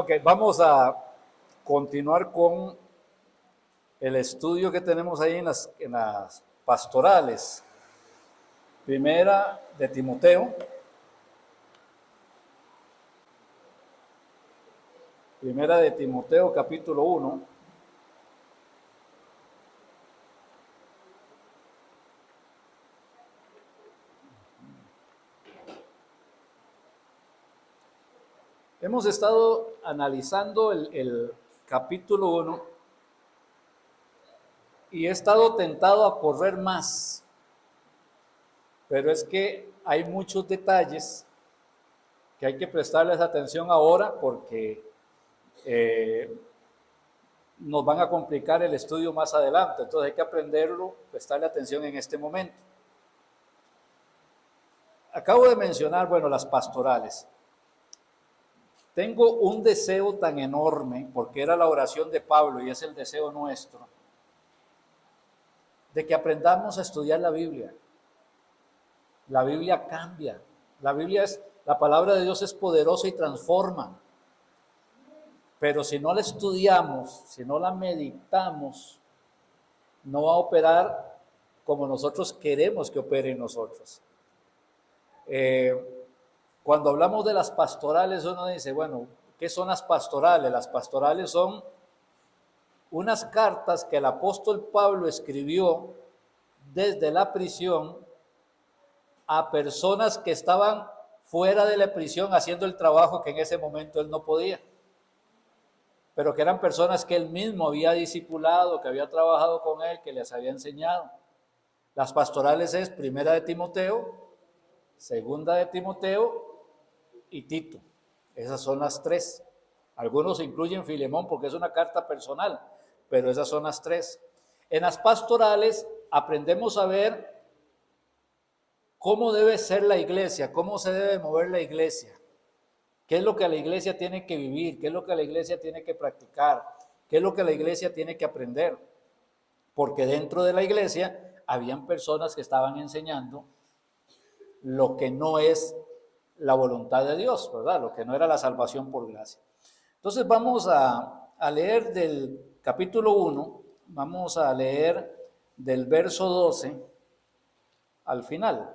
Ok, vamos a continuar con el estudio que tenemos ahí en las pastorales. Primera de Timoteo. Primera de Timoteo, capítulo 1. Hemos estado analizando el capítulo 1 y he estado tentado a correr más, pero es que hay muchos detalles que hay que prestarles atención ahora porque nos van a complicar el estudio más adelante, entonces hay que aprenderlo, prestarle atención en este momento. Acabo de mencionar, bueno, las pastorales. Tengo un deseo tan enorme, porque era la oración de Pablo y es el deseo nuestro, de que aprendamos a estudiar la Biblia. La Biblia cambia. La palabra de Dios es poderosa y transforma. Pero si no la estudiamos, si no la meditamos, no va a operar como nosotros queremos que opere en nosotros. Cuando hablamos de las pastorales, uno dice, bueno, ¿qué son las pastorales? Las pastorales son unas cartas que el apóstol Pablo escribió desde la prisión a personas que estaban fuera de la prisión haciendo el trabajo que en ese momento él no podía, pero que eran personas que él mismo había discipulado, que había trabajado con él, que les había enseñado. Las pastorales es Primera de Timoteo, Segunda de Timoteo y Tito. Esas son las tres. Algunos incluyen Filemón porque es una carta personal, pero esas son las tres. En las pastorales aprendemos a ver cómo debe ser la iglesia, cómo se debe mover la iglesia, qué es lo que la iglesia tiene que vivir, qué es lo que la iglesia tiene que practicar, qué es lo que la iglesia tiene que aprender. Porque dentro de la iglesia habían personas que estaban enseñando lo que no es la voluntad de Dios, ¿verdad? Lo que no era la salvación por gracia. Entonces vamos a leer del capítulo 1, vamos a leer del verso 12 al final.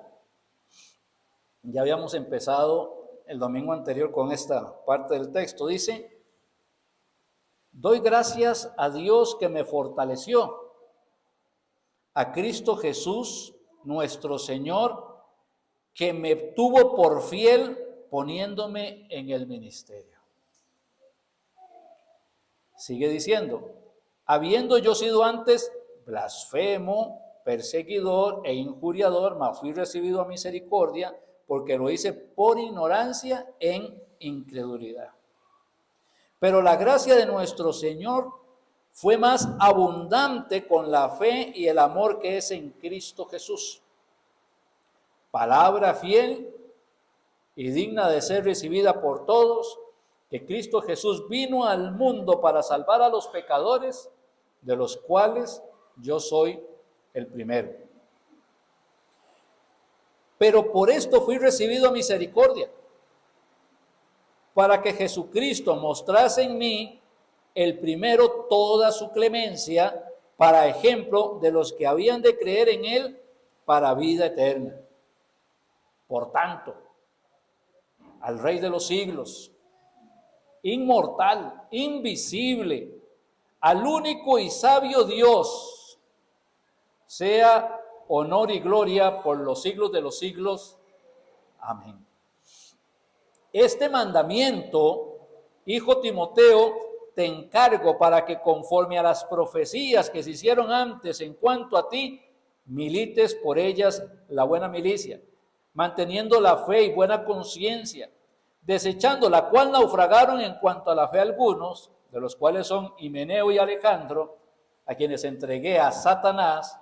Ya habíamos empezado el domingo anterior con esta parte del texto. Dice, doy gracias a Dios que me fortaleció, a Cristo Jesús, nuestro Señor, que me tuvo por fiel poniéndome en el ministerio. Sigue diciendo, habiendo yo sido antes blasfemo, perseguidor e injuriador, mas fui recibido a misericordia, porque lo hice por ignorancia en incredulidad. Pero la gracia de nuestro Señor fue más abundante con la fe y el amor que es en Cristo Jesús. Palabra fiel y digna de ser recibida por todos, que Cristo Jesús vino al mundo para salvar a los pecadores, de los cuales yo soy el primero. Pero por esto fui recibido a misericordia, para que Jesucristo mostrase en mí el primero toda su clemencia, para ejemplo de los que habían de creer en él para vida eterna. Por tanto, al Rey de los siglos, inmortal, invisible, al único y sabio Dios, sea honor y gloria por los siglos de los siglos. Amén. Este mandamiento, hijo Timoteo, te encargo para que conforme a las profecías que se hicieron antes en cuanto a ti, milites por ellas la buena milicia, manteniendo la fe y buena conciencia, desechando la cual naufragaron en cuanto a la fe algunos, de los cuales son Himeneo y Alejandro, a quienes entregué a Satanás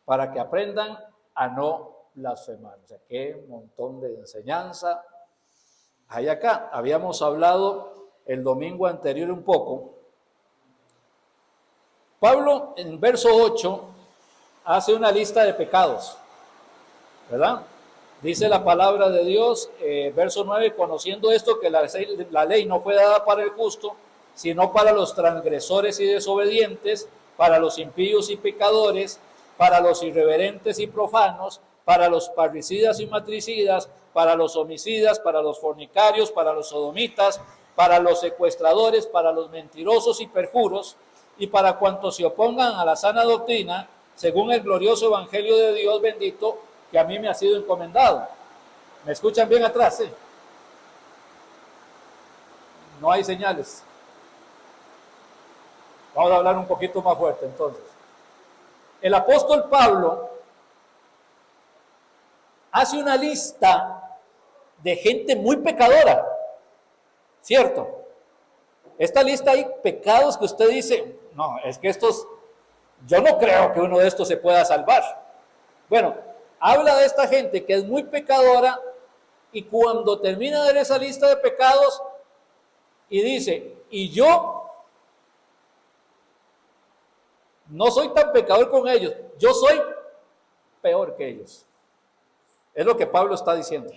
para que aprendan a no blasfemar. O sea, qué montón de enseñanza hay acá. Habíamos hablado el domingo anterior un poco. Pablo en verso 8 hace una lista de pecados, ¿verdad? Dice la palabra de Dios, verso 9, conociendo esto que la ley no fue dada para el justo, sino para los transgresores y desobedientes, para los impíos y pecadores, para los irreverentes y profanos, para los parricidas y matricidas, para los homicidas, para los fornicarios, para los sodomitas, para los secuestradores, para los mentirosos y perjuros, y para cuantos se opongan a la sana doctrina, según el glorioso evangelio de Dios bendito, que a mí me ha sido encomendado. ¿Me escuchan bien atrás? ¿Sí? No hay señales. Vamos a hablar un poquito más fuerte entonces. El apóstol Pablo hace una lista de gente muy pecadora, ¿cierto? Esta lista hay pecados que usted dice, no, es que estos, yo no creo que uno de estos se pueda salvar. Bueno, habla de esta gente que es muy pecadora y cuando termina de ver esa lista de pecados y dice, y yo no soy tan pecador con ellos, yo soy peor que ellos. Es lo que Pablo está diciendo.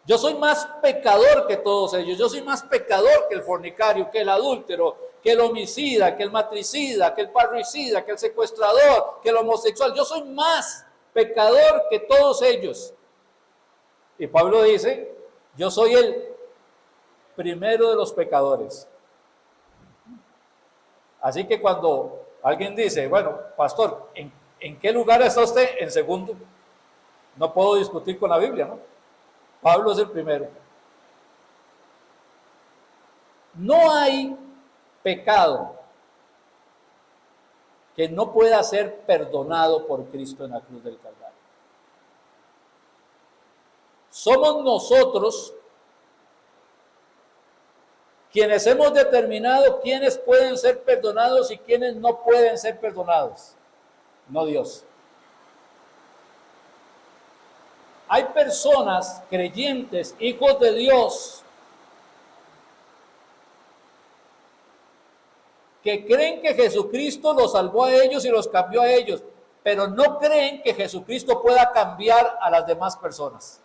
Yo soy más pecador que todos ellos, yo soy más pecador que el fornicario, que el adúltero, que el homicida, que el matricida, que el parricida, que el secuestrador, que el homosexual. Yo soy más pecador que todos ellos. Y Pablo dice, yo soy el primero de los pecadores. Así que cuando alguien dice, bueno, pastor, ¿en qué lugar está usted? En segundo. No puedo discutir con la Biblia, ¿no? Pablo es el primero. No hay pecado que no pueda ser perdonado por Cristo en la cruz del Calvario. Somos nosotros quienes hemos determinado quiénes pueden ser perdonados y quiénes no pueden ser perdonados, no Dios. Hay personas creyentes, hijos de Dios, que creen que Jesucristo los salvó a ellos y los cambió a ellos, pero no creen que Jesucristo pueda cambiar a las demás personas.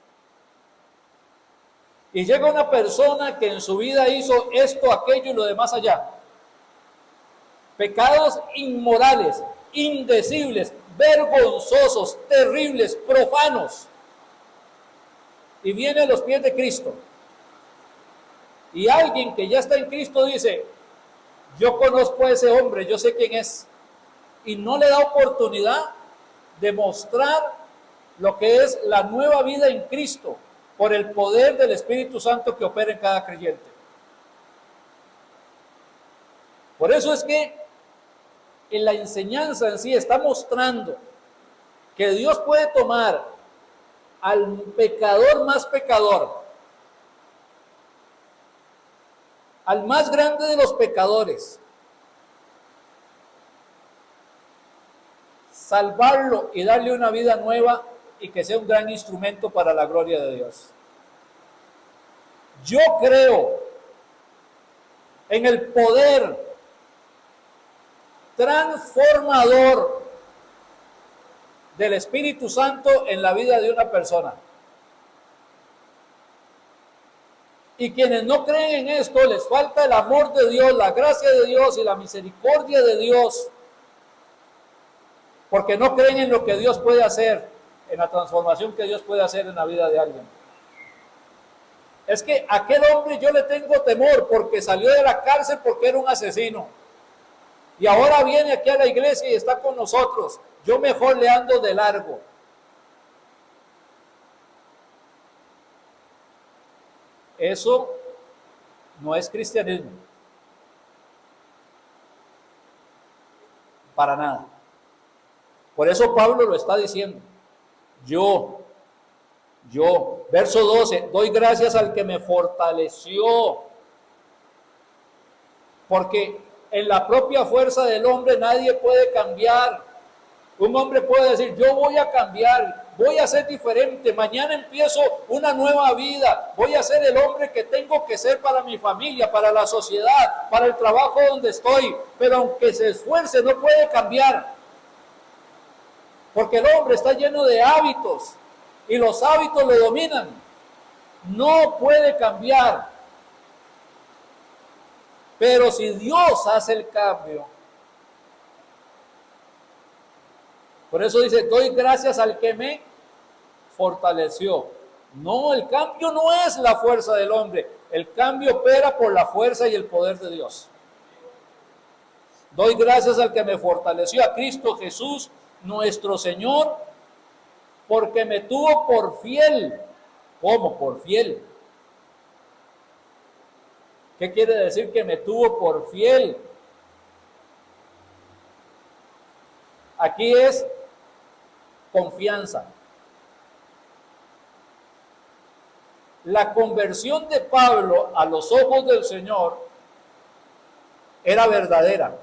Y llega una persona que en su vida hizo esto, aquello y lo demás allá. Pecados inmorales, indecibles, vergonzosos, terribles, profanos. Y viene a los pies de Cristo. Y alguien que ya está en Cristo dice, yo conozco a ese hombre, yo sé quién es. Y no le da oportunidad de mostrar lo que es la nueva vida en Cristo por el poder del Espíritu Santo que opera en cada creyente. Por eso es que en la enseñanza en sí está mostrando que Dios puede tomar al pecador más pecador, al más grande de los pecadores, salvarlo y darle una vida nueva y que sea un gran instrumento para la gloria de Dios. Yo creo en el poder transformador del Espíritu Santo en la vida de una persona. Y quienes no creen en esto, les falta el amor de Dios, la gracia de Dios y la misericordia de Dios, porque no creen en lo que Dios puede hacer, en la transformación que Dios puede hacer en la vida de alguien. Es que a aquel hombre yo le tengo temor porque salió de la cárcel porque era un asesino. Y ahora viene aquí a la iglesia y está con nosotros. Yo mejor le ando de largo. Eso no es cristianismo. Para nada. Por eso Pablo lo está diciendo. Yo, verso 12, doy gracias al que me fortaleció. Porque en la propia fuerza del hombre nadie puede cambiar. Un hombre puede decir, yo voy a cambiar, voy a ser diferente, mañana empiezo una nueva vida, voy a ser el hombre que tengo que ser para mi familia, para la sociedad, para el trabajo donde estoy. Pero aunque se esfuerce, no puede cambiar. Porque el hombre está lleno de hábitos, y los hábitos lo dominan. No puede cambiar. Pero si Dios hace el cambio, por eso dice, doy gracias al que me fortaleció. No, el cambio no es la fuerza del hombre. El cambio opera por la fuerza y el poder de Dios. Doy gracias al que me fortaleció, a Cristo Jesús, nuestro Señor, porque me tuvo por fiel. ¿Cómo? Por fiel. ¿Qué quiere decir que me tuvo por fiel? Aquí es confianza. La conversión de Pablo a los ojos del Señor era verdadera.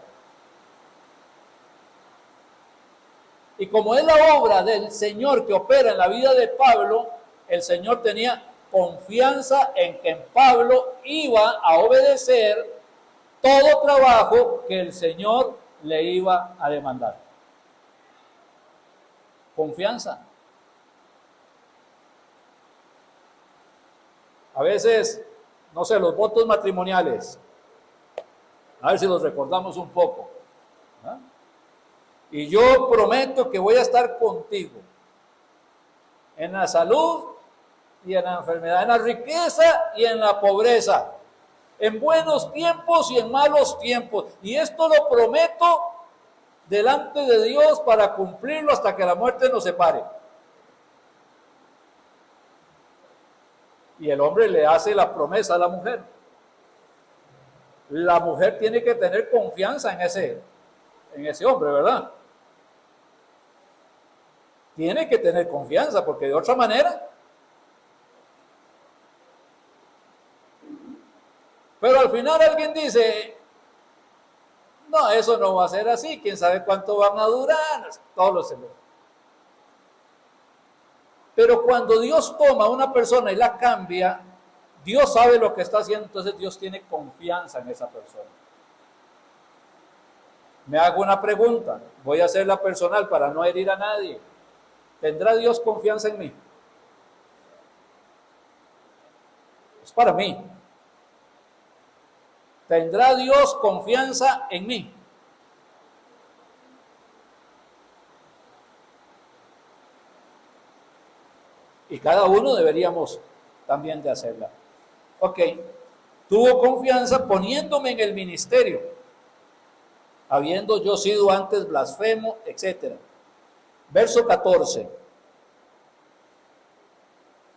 Y como es la obra del Señor que opera en la vida de Pablo, el Señor tenía confianza en que Pablo iba a obedecer todo trabajo que el Señor le iba a demandar. Confianza. A veces, no sé, los votos matrimoniales, a ver si los recordamos un poco. ¿Ah? Y yo prometo que voy a estar contigo en la salud y en la enfermedad, en la riqueza y en la pobreza, en buenos tiempos y en malos tiempos. Y esto lo prometo delante de Dios para cumplirlo hasta que la muerte nos separe. Y el hombre le hace la promesa a la mujer. La mujer tiene que tener confianza en ese hombre, ¿verdad? Tiene que tener confianza, porque de otra manera. Pero al final alguien dice, no, eso no va a ser así, quién sabe cuánto van a durar, todos los celos. Pero cuando Dios toma a una persona y la cambia, Dios sabe lo que está haciendo, entonces Dios tiene confianza en esa persona. Me hago una pregunta, voy a hacerla personal para no herir a nadie. ¿Tendrá Dios confianza en mí? Es para mí. ¿Tendrá Dios confianza en mí? Y cada uno deberíamos también de hacerla. Ok, tuvo confianza poniéndome en el ministerio, habiendo yo sido antes blasfemo, etc. Verso 14.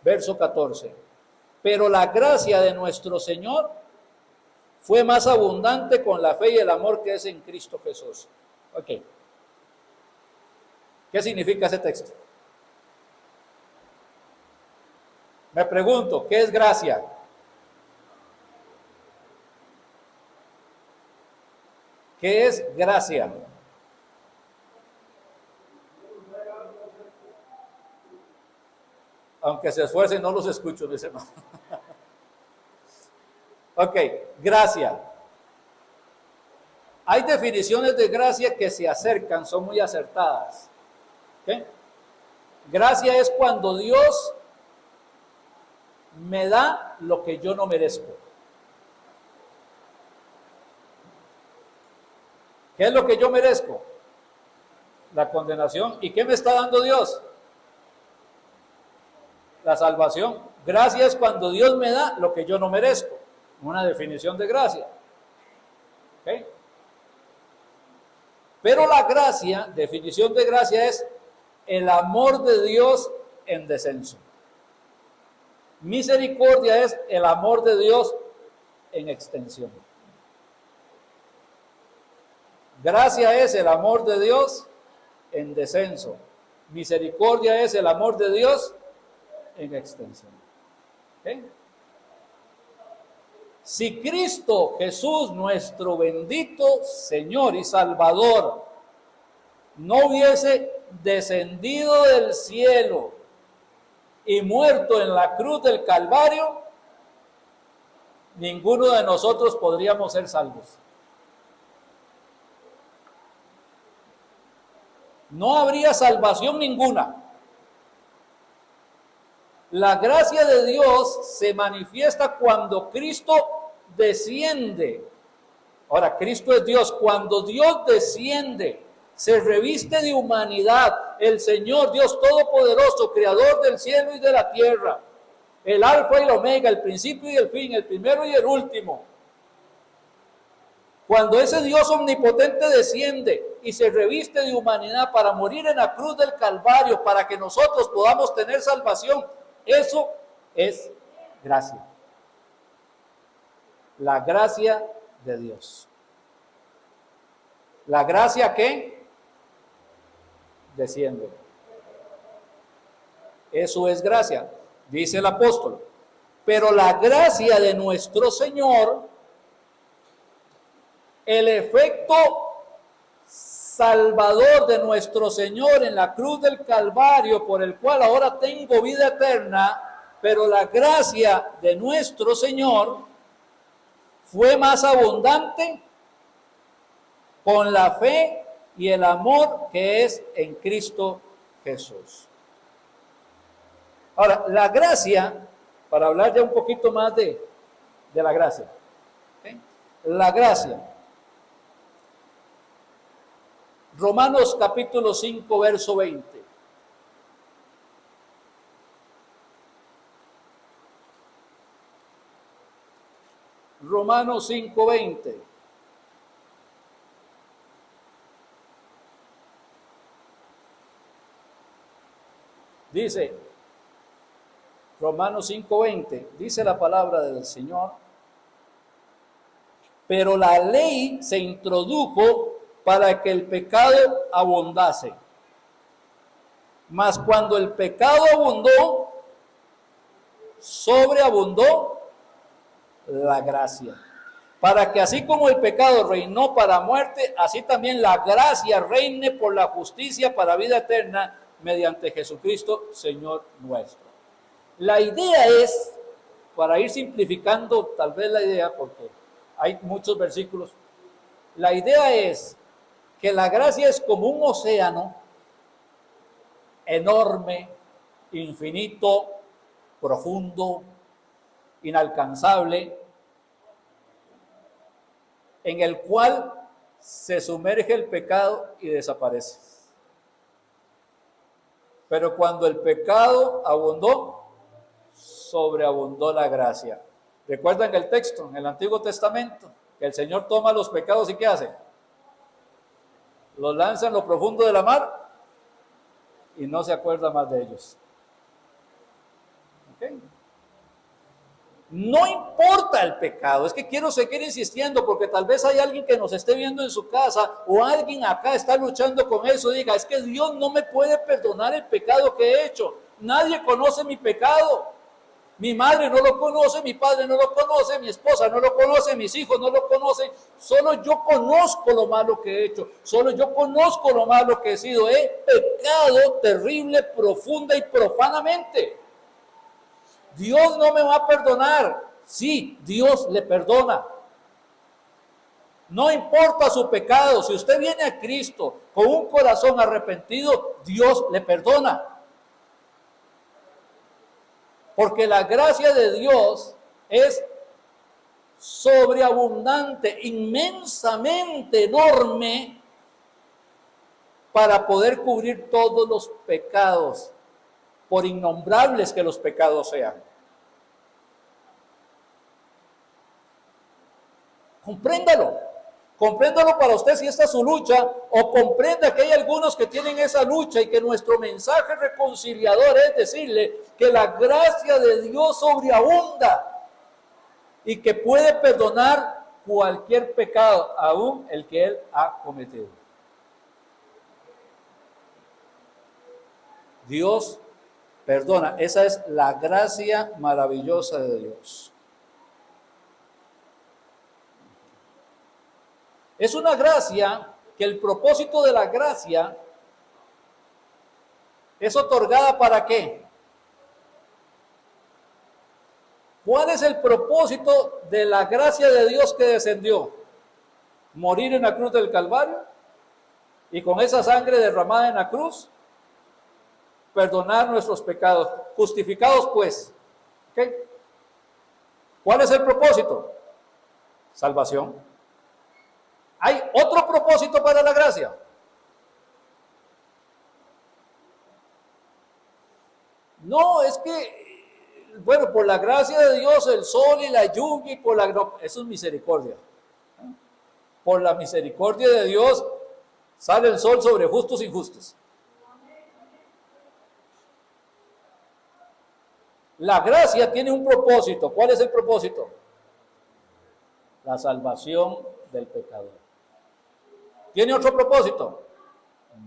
Verso 14. Pero la gracia de nuestro Señor fue más abundante con la fe y el amor que es en Cristo Jesús. Ok. ¿Qué significa ese texto? Me pregunto, ¿qué es gracia? ¿Qué es gracia? Aunque se esfuercen, no los escucho, dice hermano. Ok, gracia. Hay definiciones de gracia que se acercan, son muy acertadas. ¿Okay? Gracia es cuando Dios me da lo que yo no merezco. ¿Qué es lo que yo merezco? La condenación. ¿Y qué me está dando Dios? La salvación. Gracia es cuando Dios me da lo que yo no merezco. Una definición de gracia. ¿Okay? Pero la gracia, definición de gracia es el amor de Dios en descenso. Misericordia es el amor de Dios en extensión. Gracia es el amor de Dios en descenso. Misericordia es el amor de Dios en extensión. ¿Okay? Si Cristo Jesús, nuestro bendito Señor y Salvador, no hubiese descendido del cielo y muerto en la cruz del Calvario, ninguno de nosotros podríamos ser salvos. No habría salvación ninguna. La gracia de Dios se manifiesta cuando Cristo desciende. Ahora, Cristo es Dios. Cuando Dios desciende, se reviste de humanidad. El Señor, Dios Todopoderoso, Creador del cielo y de la tierra. El Alfa y el Omega, el principio y el fin, el primero y el último. Cuando ese Dios omnipotente desciende y se reviste de humanidad para morir en la cruz del Calvario, para que nosotros podamos tener salvación, eso es gracia. La gracia de Dios. La gracia que desciende. Eso es gracia, dice el apóstol. Pero la gracia de nuestro Señor, el efecto salvador de nuestro Señor en la cruz del Calvario, por el cual ahora tengo vida eterna, pero la gracia de nuestro Señor fue más abundante con la fe y el amor que es en Cristo Jesús. Ahora, la gracia, para hablar ya un poquito más de la gracia. ¿Okay? La gracia. Romanos capítulo 5, verso 20. Romanos 5, 20. Dice, Romanos 5, 20, dice la palabra del Señor, pero la ley se introdujo para que el pecado abundase. Mas cuando el pecado abundó, sobreabundó la gracia. Para que así como el pecado reinó para muerte, así también la gracia reine por la justicia para vida eterna mediante Jesucristo, Señor nuestro. La idea es, para ir simplificando tal vez la idea, porque hay muchos versículos, la idea es que la gracia es como un océano enorme, infinito, profundo, inalcanzable, en el cual se sumerge el pecado y desaparece. Pero cuando el pecado abundó, sobreabundó la gracia. ¿Recuerdan el texto en el Antiguo Testamento? Que el Señor toma los pecados y ¿qué hace? Los lanza en lo profundo de la mar y no se acuerda más de ellos. ¿Okay? No importa el pecado, es que quiero seguir insistiendo porque tal vez hay alguien que nos esté viendo en su casa o alguien acá está luchando con eso, diga, es que Dios no me puede perdonar el pecado que he hecho, nadie conoce mi pecado, mi madre no lo conoce, mi padre no lo conoce, mi esposa no lo conoce, mis hijos no lo conocen, solo yo conozco lo malo que he hecho, solo yo conozco lo malo que he sido, he pecado terrible, profunda y profanamente. Dios no me va a perdonar. Sí, Dios le perdona. No importa su pecado, si usted viene a Cristo con un corazón arrepentido, Dios le perdona. Porque la gracia de Dios es sobreabundante, inmensamente enorme, para poder cubrir todos los pecados, por innombrables que los pecados sean. Compréndalo para usted si esta es su lucha, o comprenda que hay algunos que tienen esa lucha y que nuestro mensaje reconciliador es decirle que la gracia de Dios sobreabunda y que puede perdonar cualquier pecado, aún el que él ha cometido. Dios perdona, esa es la gracia maravillosa de Dios. Es una gracia que el propósito de la gracia es otorgada ¿para qué? ¿Cuál es el propósito de la gracia de Dios que descendió? Morir en la cruz del Calvario y con esa sangre derramada en la cruz, perdonar nuestros pecados. Justificados pues. ¿Okay? ¿Cuál es el propósito? Salvación. ¿Hay otro propósito para la gracia? No, es que, bueno, por la gracia de Dios, el sol y la lluvia, y por la, no, eso es misericordia. Por la misericordia de Dios sale el sol sobre justos e injustos. La gracia tiene un propósito. ¿Cuál es el propósito? La salvación del pecador. ¿Tiene otro propósito?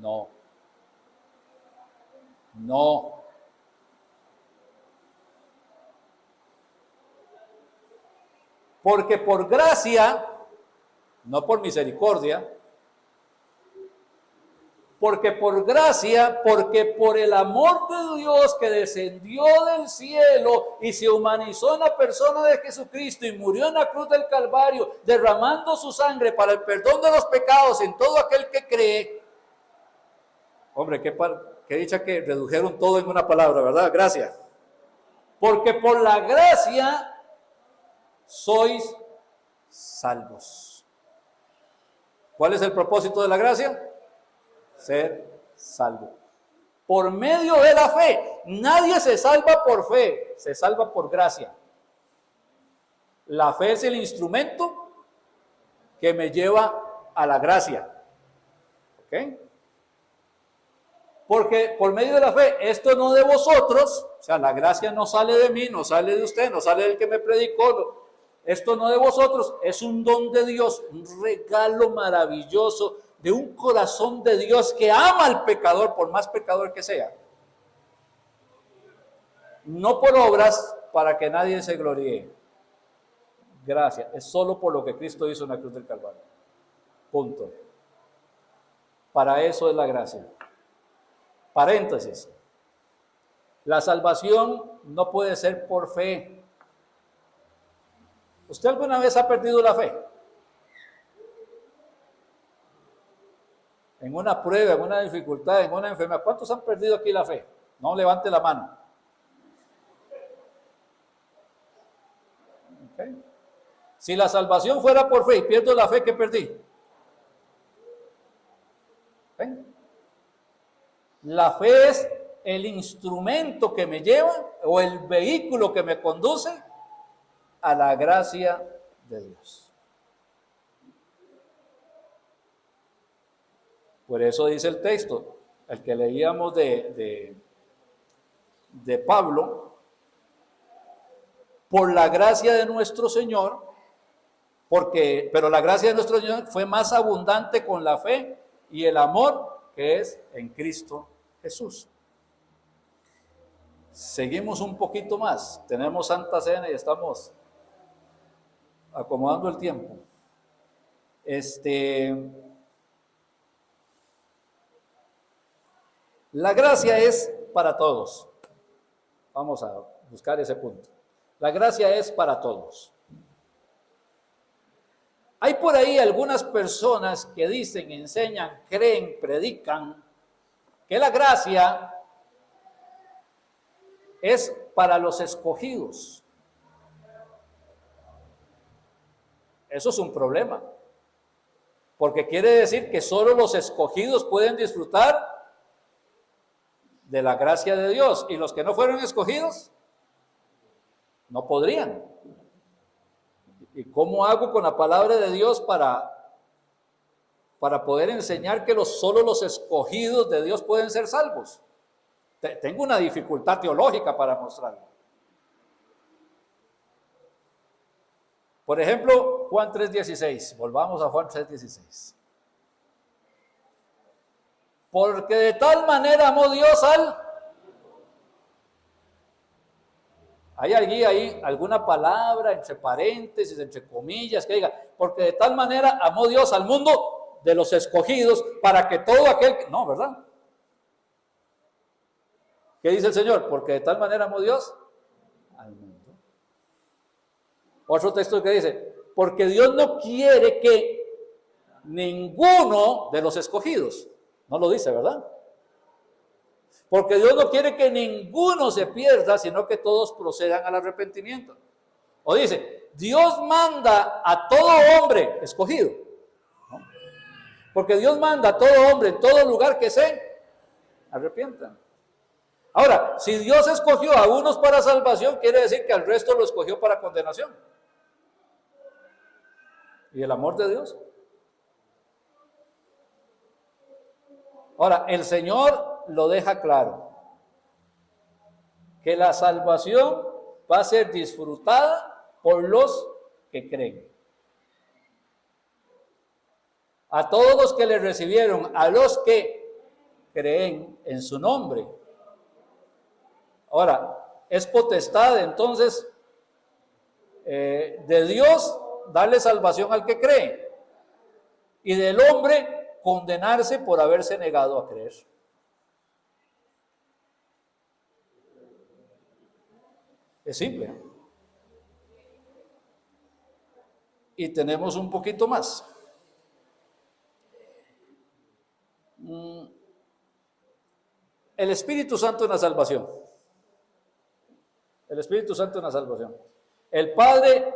No. No. Porque por gracia, no por misericordia, porque por gracia, porque por el amor de Dios que descendió del cielo y se humanizó en la persona de Jesucristo y murió en la cruz del Calvario, derramando su sangre para el perdón de los pecados en todo aquel que cree. Hombre, qué dicha que redujeron todo en una palabra, ¿verdad? Gracias. Porque por la gracia sois salvos. ¿Cuál es el propósito de la gracia? Ser salvo. Por medio de la fe. Nadie se salva por fe, se salva por gracia. La fe es el instrumento que me lleva a la gracia. ¿Ok? Porque por medio de la fe, esto no de vosotros, o sea, la gracia no sale de mí, no sale de usted, no sale del que me predicó, esto no de vosotros, es un don de Dios, un regalo maravilloso de un corazón de Dios que ama al pecador, por más pecador que sea. No por obras para que nadie se gloríe. Gracias, es solo por lo que Cristo hizo en la cruz del Calvario. Punto. Para eso es la gracia. Paréntesis. La salvación no puede ser por fe. ¿Usted alguna vez ha perdido la fe? En una prueba, en una dificultad, en una enfermedad. ¿Cuántos han perdido aquí la fe? No levante la mano. Okay. Si la salvación fuera por fe y pierdo la fe, ¿qué perdí? ¿Okay? La fe es el instrumento que me lleva o el vehículo que me conduce a la gracia de Dios. Por eso dice el texto, el que leíamos de Pablo, por la gracia de nuestro Señor, pero la gracia de nuestro Señor fue más abundante con la fe y el amor que es en Cristo Jesús. Seguimos un poquito más, tenemos Santa Cena y estamos acomodando el tiempo. La gracia es para todos. Vamos a buscar ese punto. La gracia es para todos. Hay por ahí algunas personas que dicen, enseñan, creen, predican que la gracia es para los escogidos. Eso es un problema, porque quiere decir que solo los escogidos pueden disfrutar de la gracia de Dios y los que no fueron escogidos no podrían. ¿Y cómo hago con la palabra de Dios para poder enseñar que solo los escogidos de Dios pueden ser salvos? Tengo una dificultad teológica para mostrarlo. Por ejemplo, Juan 3:16. Volvamos a Juan 3:16. Porque de tal manera amó Dios al... ¿Hay ahí alguna palabra entre paréntesis, entre comillas, que diga, porque de tal manera amó Dios al mundo de los escogidos para que todo aquel... No, ¿verdad? ¿Qué dice el Señor? Porque de tal manera amó Dios al mundo. Otro texto que dice, porque Dios no quiere que ninguno de los escogidos, no lo dice, ¿verdad? Porque Dios no quiere que ninguno se pierda, sino que todos procedan al arrepentimiento. O dice, Dios manda a todo hombre escogido, ¿no? Porque Dios manda a todo hombre en todo lugar que se arrepientan. Ahora, si Dios escogió a unos para salvación, quiere decir que al resto lo escogió para condenación. ¿Y el amor de Dios? Ahora, el Señor lo deja claro, que la salvación va a ser disfrutada por los que creen. A todos los que le recibieron, a los que creen en su nombre. Ahora, es potestad entonces de Dios darle salvación al que cree, y del hombre condenarse por haberse negado a creer. Es simple. Y tenemos un poquito más. El Espíritu Santo en la salvación. El Espíritu Santo en la salvación. El Padre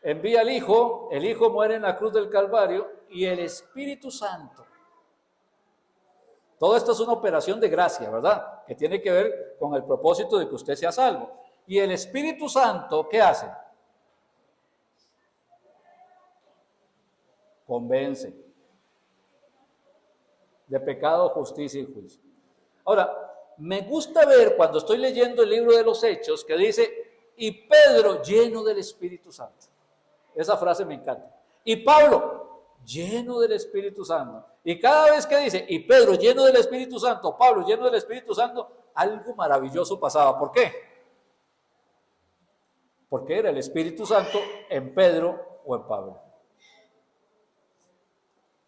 envía al Hijo, el Hijo muere en la cruz del Calvario, y el Espíritu Santo. Todo esto es una operación de gracia, ¿verdad? Que tiene que ver con el propósito de que usted sea salvo. Y el Espíritu Santo, ¿qué hace? Convence de pecado, justicia y juicio. Ahora, me gusta ver cuando estoy leyendo el libro de los Hechos que dice, y Pedro lleno del Espíritu Santo. Esa frase me encanta. Y Pablo lleno del Espíritu Santo. Y cada vez que dice, y Pedro lleno del Espíritu Santo, Pablo lleno del Espíritu Santo, algo maravilloso pasaba. ¿Por qué? Porque era el Espíritu Santo en Pedro o en Pablo.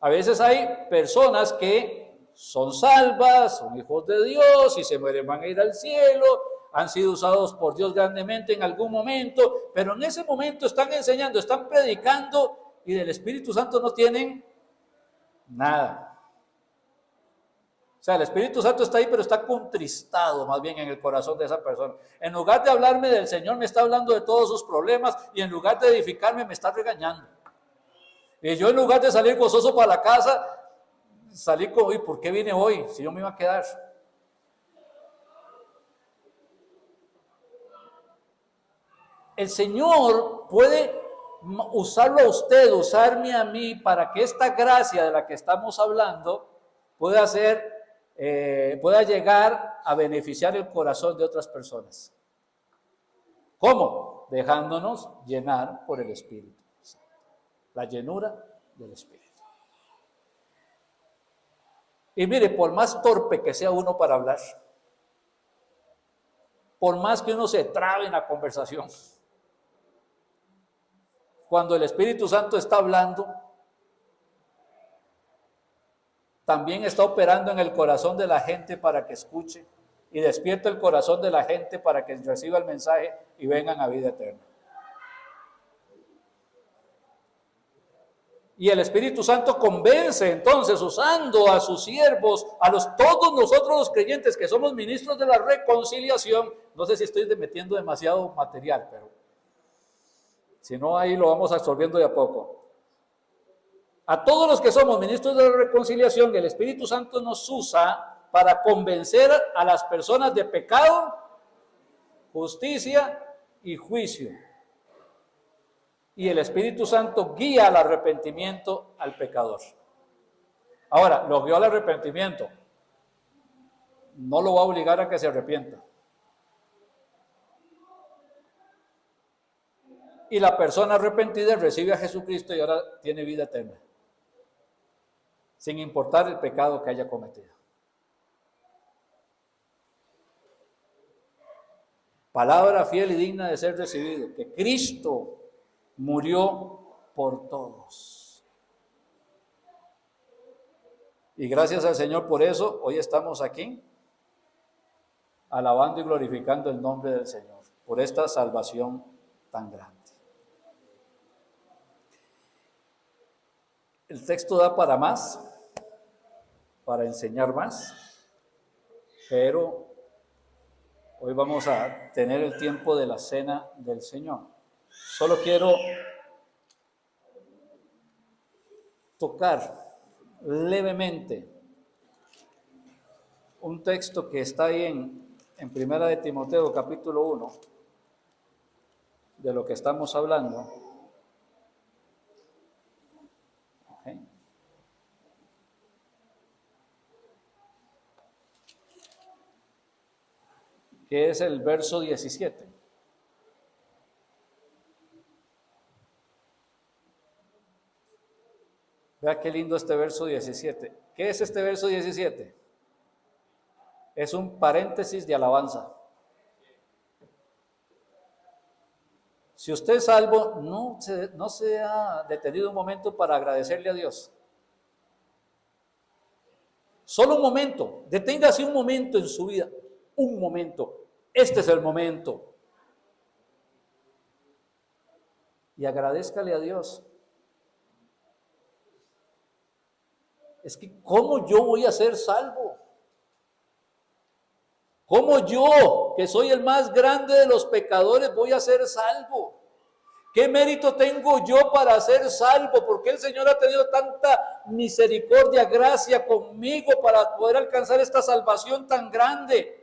A veces hay personas que son salvas, son hijos de Dios, y se mueren van a ir al cielo, han sido usados por Dios grandemente en algún momento, pero en ese momento están enseñando, están predicando, y del Espíritu Santo no tienen nada. O sea, el Espíritu Santo está ahí, pero está contristado más bien en el corazón de esa persona. En lugar de hablarme del Señor, me está hablando de todos sus problemas, y en lugar de edificarme, me está regañando. Y yo, en lugar de salir gozoso para la casa, salí como, ¿y por qué vine hoy? Si yo me iba a quedar. El Señor puede usarlo a usted, usarme a mí, para que esta gracia de la que estamos hablando pueda llegar a beneficiar el corazón de otras personas. ¿Cómo? Dejándonos llenar por el Espíritu. La llenura del Espíritu. Y mire, por más torpe que sea uno para hablar, por más que uno se trabe en la conversación, cuando el Espíritu Santo está hablando, también está operando en el corazón de la gente para que escuche, y despierta el corazón de la gente para que reciba el mensaje y vengan a vida eterna. Y el Espíritu Santo convence entonces, usando a sus siervos, todos nosotros los creyentes que somos ministros de la reconciliación. No sé si estoy metiendo demasiado material, pero si no, ahí lo vamos absorbiendo de a poco. A todos los que somos ministros de la reconciliación, el Espíritu Santo nos usa para convencer a las personas de pecado, justicia y juicio. Y el Espíritu Santo guía al arrepentimiento al pecador. Ahora, lo guió al arrepentimiento, no lo va a obligar a que se arrepienta. Y la persona arrepentida recibe a Jesucristo y ahora tiene vida eterna, sin importar el pecado que haya cometido. Palabra fiel y digna de ser recibido, que Cristo murió por todos. Y gracias al Señor por eso, hoy estamos aquí, alabando y glorificando el nombre del Señor, por esta salvación tan grande. El texto da para más, para enseñar más. pero hoy vamos a tener el tiempo de la cena del Señor. Solo quiero tocar levemente un texto que está ahí en Primera de Timoteo, capítulo 1, de lo que estamos hablando. Okay. Que es el verso 17. Vea qué lindo este verso 17. ¿Qué es este verso 17? Es un paréntesis de alabanza. Si usted es salvo, no se ha detenido un momento para agradecerle a Dios. Solo un momento, deténgase un momento en su vida, un momento. Este es el momento. Y agradézcale a Dios. Es que, ¿cómo yo voy a ser salvo? ¿Cómo yo, que soy el más grande de los pecadores, voy a ser salvo? ¿Qué mérito tengo yo para ser salvo? ¿Por qué el Señor ha tenido tanta misericordia, gracia conmigo para poder alcanzar esta salvación tan grande?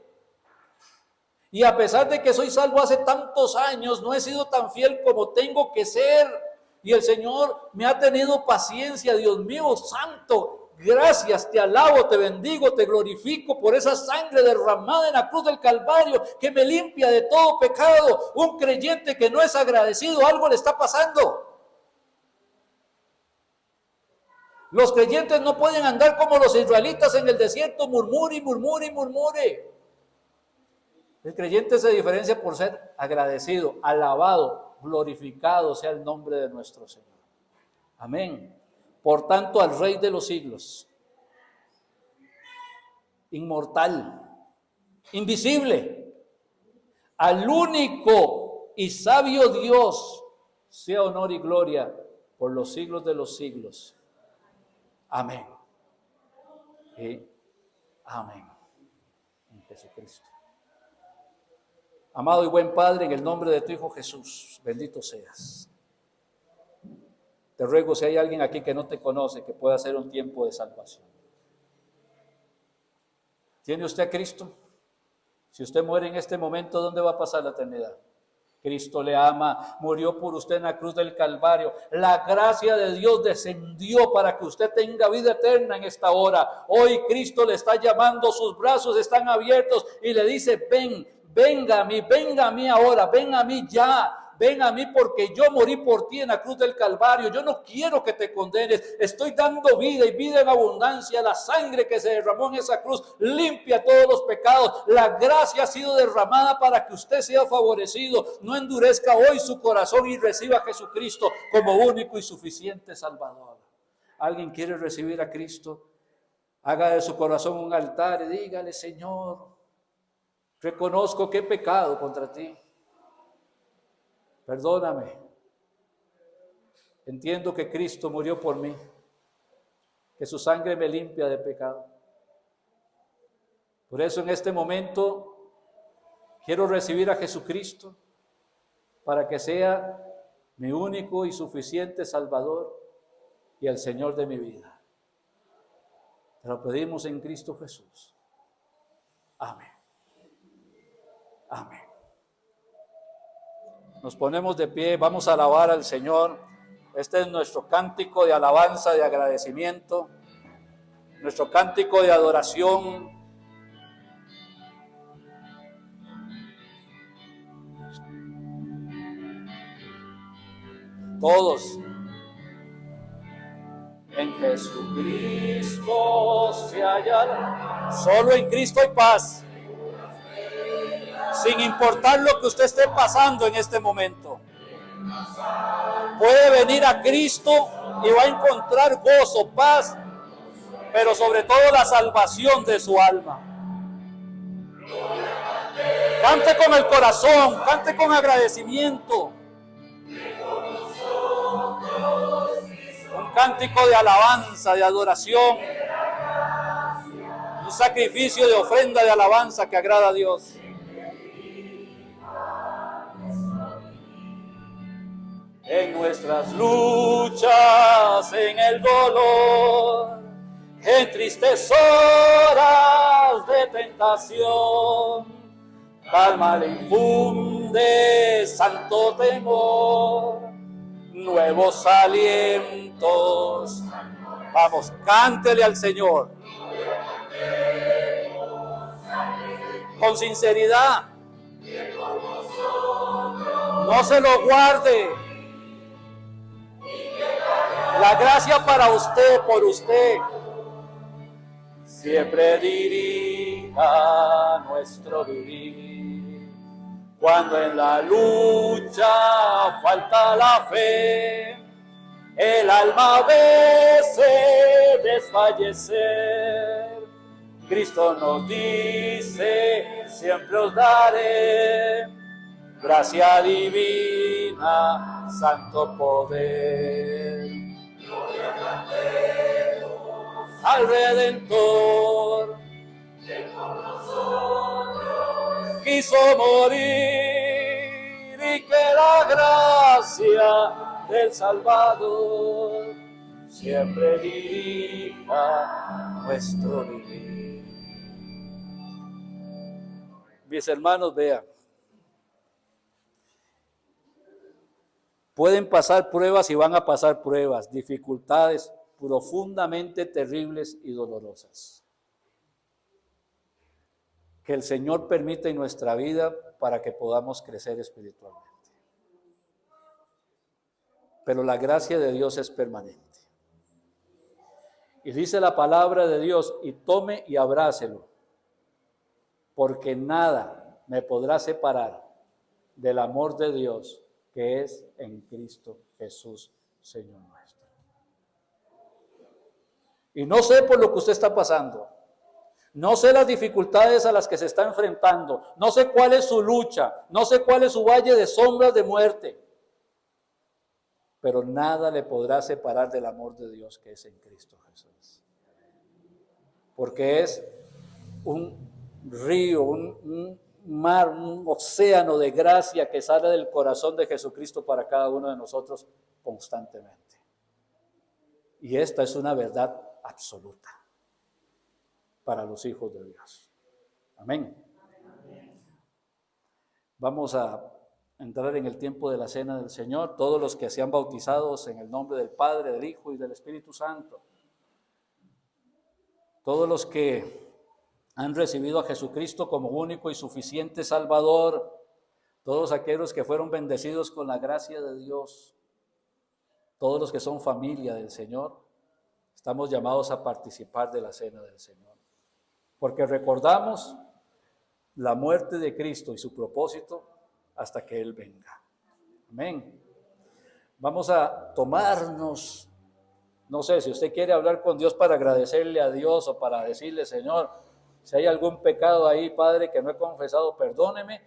Y a pesar de que soy salvo hace tantos años, no he sido tan fiel como tengo que ser. Y el Señor me ha tenido paciencia, Dios mío santo. Gracias, te alabo, te bendigo, te glorifico por esa sangre derramada en la cruz del Calvario que me limpia de todo pecado. Un creyente que no es agradecido, algo le está pasando. Los creyentes no pueden andar como los israelitas en el desierto, murmure y murmure y murmure. El creyente se diferencia por ser agradecido, alabado, glorificado sea el nombre de nuestro Señor. Amén. Por tanto, al Rey de los siglos, inmortal, invisible, al único y sabio Dios, sea honor y gloria por los siglos de los siglos. Amén. Y amén. En Jesucristo. Amado y buen Padre, en el nombre de tu Hijo Jesús, bendito seas. Te ruego, si hay alguien aquí que no te conoce, que pueda hacer un tiempo de salvación. ¿Tiene usted a Cristo? Si usted muere en este momento, ¿dónde va a pasar la eternidad? Cristo le ama, murió por usted en la cruz del Calvario. La gracia de Dios descendió para que usted tenga vida eterna en esta hora. Hoy Cristo le está llamando, sus brazos están abiertos y le dice, venga a mí ahora, ven a mí ya. Ven a mí porque yo morí por ti en la cruz del Calvario. Yo no quiero que te condenes. Estoy dando vida y vida en abundancia. La sangre que se derramó en esa cruz limpia todos los pecados. La gracia ha sido derramada para que usted sea favorecido. No endurezca hoy su corazón y reciba a Jesucristo como único y suficiente Salvador. ¿Alguien quiere recibir a Cristo? Haga de su corazón un altar y dígale, Señor, reconozco que he pecado contra ti. Perdóname. Entiendo que Cristo murió por mí, que su sangre me limpia de pecado. Por eso en este momento quiero recibir a Jesucristo para que sea mi único y suficiente Salvador y el Señor de mi vida. Te lo pedimos en Cristo Jesús. Amén. Amén. Nos ponemos de pie, vamos a alabar al Señor. Este es nuestro cántico de alabanza, de agradecimiento, nuestro cántico de adoración. Todos. En Jesucristo se halla. Solo en Cristo hay paz. Sin importar lo que usted esté pasando en este momento. Puede venir a Cristo y va a encontrar gozo, paz, pero sobre todo la salvación de su alma. Cante con el corazón, cante con agradecimiento. Un cántico de alabanza, de adoración. un sacrificio de ofrenda de alabanza que agrada a Dios. En nuestras luchas, en el dolor, en tristes horas de tentación, calma le infunde santo temor, nuevos alientos. Vamos, cántele al Señor con sinceridad. No se lo guarde. La gracia para usted, por usted, siempre dirija nuestro vivir. Cuando en la lucha falta la fe, el alma veces desfallecer, Cristo nos dice, siempre os daré gracia divina, santo poder. Al Redentor, que por nosotros quiso morir, y que la gracia del Salvador siempre dirija nuestro vivir. Mis hermanos, vean, pueden pasar pruebas y van a pasar pruebas, dificultades profundamente terribles y dolorosas, que el Señor permite en nuestra vida para que podamos crecer espiritualmente. Pero la gracia de Dios es permanente. Y dice la palabra de Dios, y tome y abrácelo, porque nada me podrá separar del amor de Dios que es en Cristo Jesús, Señor nuestro. Y no sé por lo que usted está pasando, no sé las dificultades a las que se está enfrentando, no sé cuál es su lucha, no sé cuál es su valle de sombras de muerte, pero nada le podrá separar del amor de Dios que es en Cristo Jesús. Porque es un río, un mar, un océano de gracia que sale del corazón de Jesucristo para cada uno de nosotros constantemente. Y esta es una verdad absoluta para los hijos de Dios. Amén. Vamos a entrar en el tiempo de la cena del Señor. Todos los que sean bautizados en el nombre del Padre, del Hijo y del Espíritu Santo. Todos los que han recibido a Jesucristo como único y suficiente Salvador. Todos aquellos que fueron bendecidos con la gracia de Dios. Todos los que son familia del Señor. Estamos llamados a participar de la cena del Señor. Porque recordamos la muerte de Cristo y su propósito hasta que Él venga. Amén. Vamos a tomarnos, no sé, si usted quiere hablar con Dios para agradecerle a Dios o para decirle, Señor, si hay algún pecado ahí, Padre, que no he confesado, perdóneme,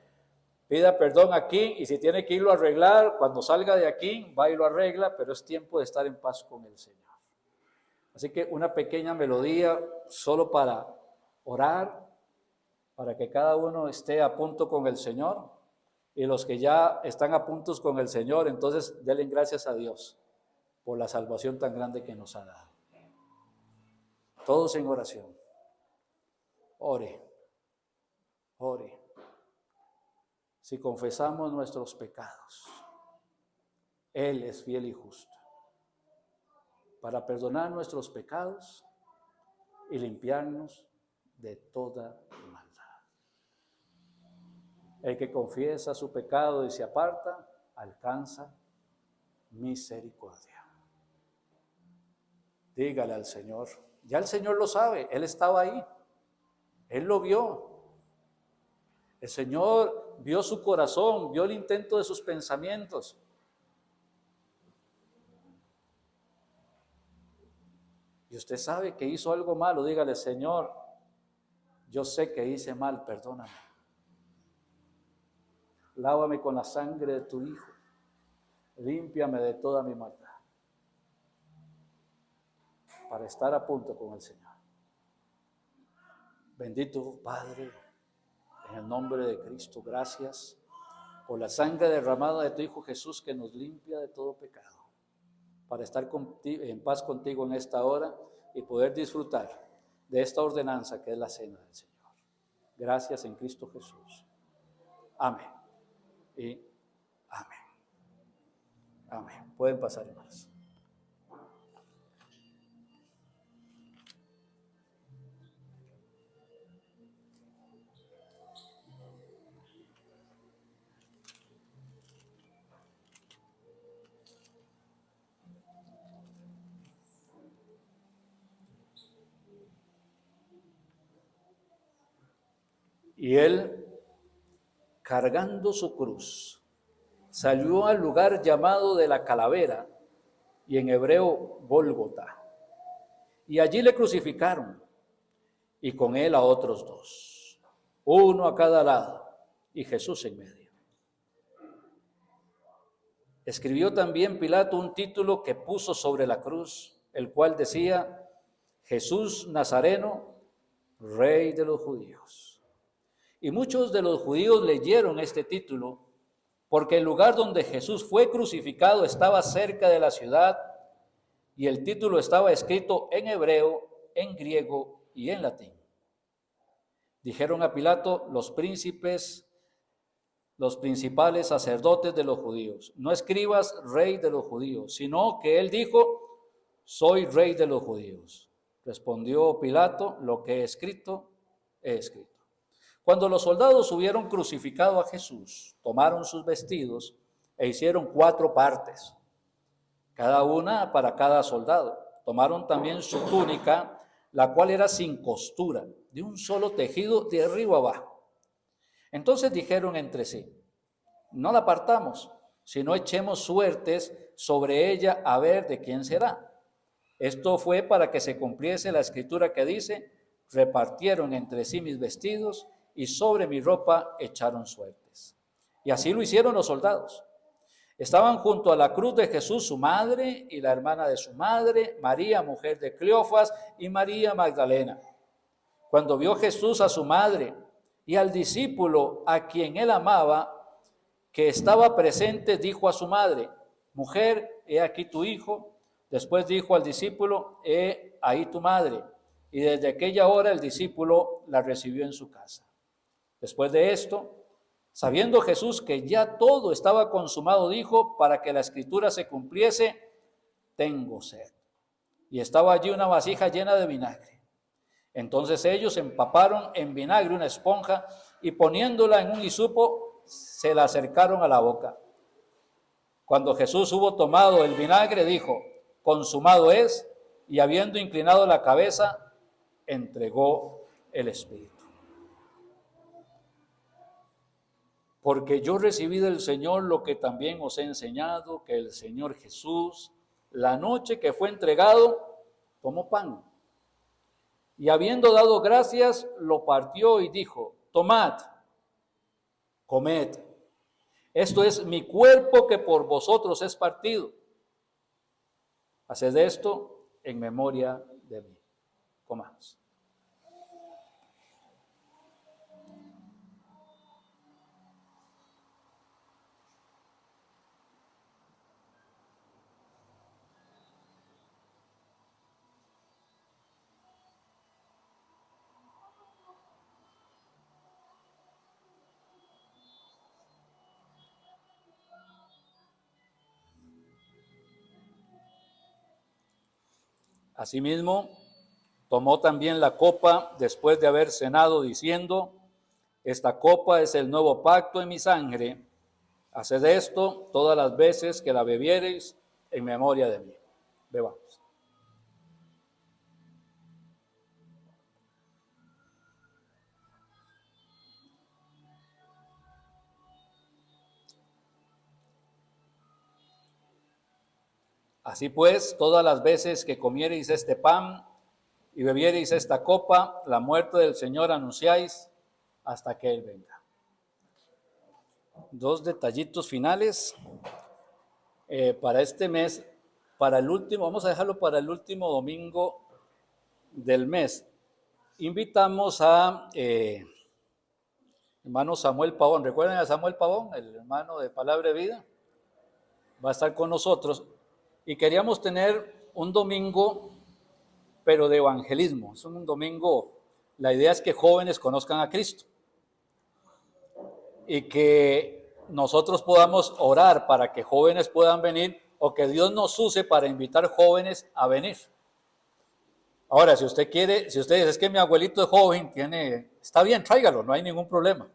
pida perdón aquí, y si tiene que irlo a arreglar, cuando salga de aquí, va y lo arregla, pero es tiempo de estar en paz con el Señor. Así que una pequeña melodía solo para orar, para que cada uno esté a punto con el Señor, y los que ya están a puntos con el Señor, entonces denle gracias a Dios por la salvación tan grande que nos ha dado. Todos en oración. Ore, ore. Si confesamos nuestros pecados, Él es fiel y justo para perdonar nuestros pecados y limpiarnos de toda maldad. El que confiesa su pecado y se aparta, alcanza misericordia. Dígale al Señor, ya el Señor lo sabe, Él estaba ahí, Él lo vio. El Señor vio su corazón, vio el intento de sus pensamientos. Y usted sabe que hizo algo malo, dígale, Señor, yo sé que hice mal, perdóname. Lávame con la sangre de tu Hijo, límpiame de toda mi maldad, para estar a punto con el Señor. Bendito Padre, en el nombre de Cristo, gracias por la sangre derramada de tu Hijo Jesús que nos limpia de todo pecado, para estar en paz contigo en esta hora y poder disfrutar de esta ordenanza que es la cena del Señor. Gracias en Cristo Jesús. Amén. Y amén. Amén. Pueden pasar, hermanos. Y él, cargando su cruz, salió al lugar llamado de la Calavera, y en hebreo Gólgota. Y allí le crucificaron, y con él a otros dos, uno a cada lado, y Jesús en medio. Escribió también Pilato un título que puso sobre la cruz, el cual decía: Jesús Nazareno, Rey de los Judíos. Y muchos de los judíos leyeron este título porque el lugar donde Jesús fue crucificado estaba cerca de la ciudad y el título estaba escrito en hebreo, en griego y en latín. Dijeron a Pilato los príncipes, los principales sacerdotes de los judíos: no escribas Rey de los Judíos, sino que él dijo: soy Rey de los Judíos. Respondió Pilato: lo que he escrito, he escrito. Cuando los soldados hubieron crucificado a Jesús, tomaron sus vestidos e hicieron 4 partes, cada una para cada soldado. Tomaron también su túnica, la cual era sin costura, de un solo tejido de arriba abajo. Entonces dijeron entre sí: no la partamos, sino echemos suertes sobre ella a ver de quién será. Esto fue para que se cumpliese la escritura que dice: repartieron entre sí mis vestidos y sobre mi ropa echaron suertes. Y así lo hicieron los soldados. Estaban junto a la cruz de Jesús su madre y la hermana de su madre, María, mujer de Cleofas, y María Magdalena. Cuando vio Jesús a su madre y al discípulo a quien él amaba, que estaba presente, dijo a su madre: mujer, he aquí tu hijo. Después dijo al discípulo: he ahí tu madre. Y desde aquella hora el discípulo la recibió en su casa. Después de esto, sabiendo Jesús que ya todo estaba consumado, dijo, para que la escritura se cumpliese: tengo sed. Y estaba allí una vasija llena de vinagre. Entonces ellos empaparon en vinagre una esponja y poniéndola en un hisopo, se la acercaron a la boca. Cuando Jesús hubo tomado el vinagre, dijo: consumado es, y habiendo inclinado la cabeza, entregó el espíritu. Porque yo recibí del Señor lo que también os he enseñado, que el Señor Jesús, la noche que fue entregado, tomó pan. Y habiendo dado gracias, lo partió y dijo: tomad, comed. Esto es mi cuerpo que por vosotros es partido. Haced esto en memoria de mí. Comamos. Asimismo, tomó también la copa después de haber cenado, diciendo: esta copa es el nuevo pacto en mi sangre. Haced esto todas las veces que la bebiereis en memoria de mí. Bebamos. Así pues, todas las veces que comiereis este pan y bebiereis esta copa, la muerte del Señor anunciáis hasta que Él venga. 2 detallitos finales para este mes, para el último, vamos a dejarlo para el último domingo del mes. invitamos a hermano Samuel Pavón. ¿Recuerdan a Samuel Pavón, el hermano de Palabra de Vida? Va a estar con nosotros. Y queríamos tener un domingo, pero de evangelismo. Es un domingo, la idea es que jóvenes conozcan a Cristo. Y que nosotros podamos orar para que jóvenes puedan venir, o que Dios nos use para invitar jóvenes a venir. Ahora, si usted quiere, si usted dice, es que mi abuelito es joven, está bien, tráigalo, no hay ningún problema.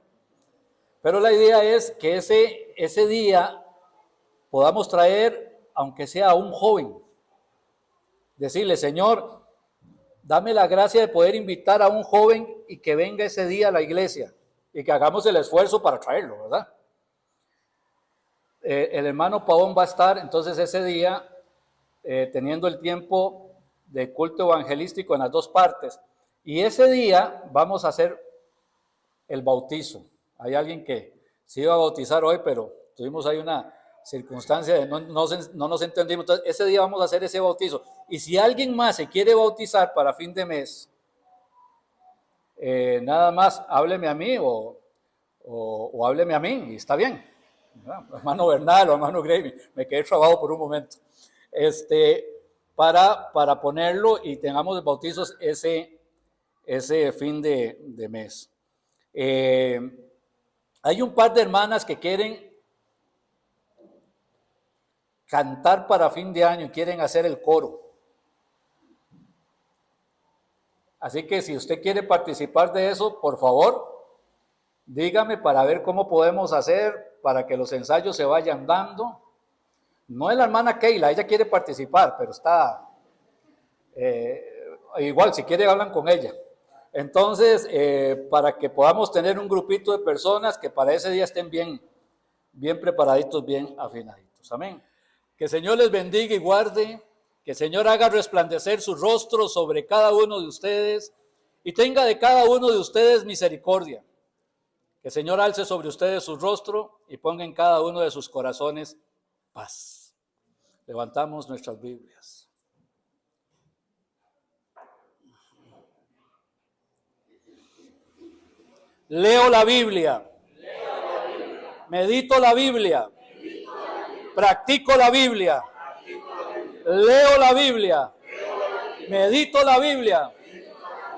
Pero la idea es que ese día podamos traer, aunque sea a un joven, decirle, Señor, dame la gracia de poder invitar a un joven y que venga ese día a la iglesia y que hagamos el esfuerzo para traerlo, ¿verdad? El hermano Pavón va a estar entonces ese día teniendo el tiempo de culto evangelístico en las dos partes. Y ese día vamos a hacer el bautizo. Hay alguien que se iba a bautizar hoy, pero tuvimos ahí una circunstancia de no nos entendimos. Entonces, ese día vamos a hacer ese bautizo. Y si alguien más se quiere bautizar para fin de mes, nada más hábleme a mí o hábleme a mí y está bien. Hermano Bernal o hermano Gravy, me quedé trabado por un momento. Para ponerlo y tengamos bautizos ese fin de mes. Hay un par de hermanas que quieren cantar para fin de año y quieren hacer el coro. Así que si usted quiere participar de eso, por favor, dígame para ver cómo podemos hacer para que los ensayos se vayan dando. No es la hermana Keila, ella quiere participar, pero está igual, si quiere hablan con ella. Entonces, para que podamos tener un grupito de personas que para ese día estén bien preparaditos, bien afinaditos. Amén. Que el Señor les bendiga y guarde, que el Señor haga resplandecer su rostro sobre cada uno de ustedes y tenga de cada uno de ustedes misericordia. Que el Señor alce sobre ustedes su rostro y ponga en cada uno de sus corazones paz. Levantamos nuestras Biblias. Leo la Biblia. Medito la Biblia. Practico la Biblia. Leo la Biblia. Medito la Biblia.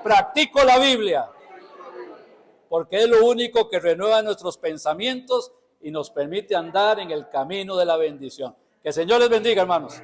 Practico la Biblia. Porque es lo único que renueva nuestros pensamientos y nos permite andar en el camino de la bendición. Que el Señor les bendiga, hermanos.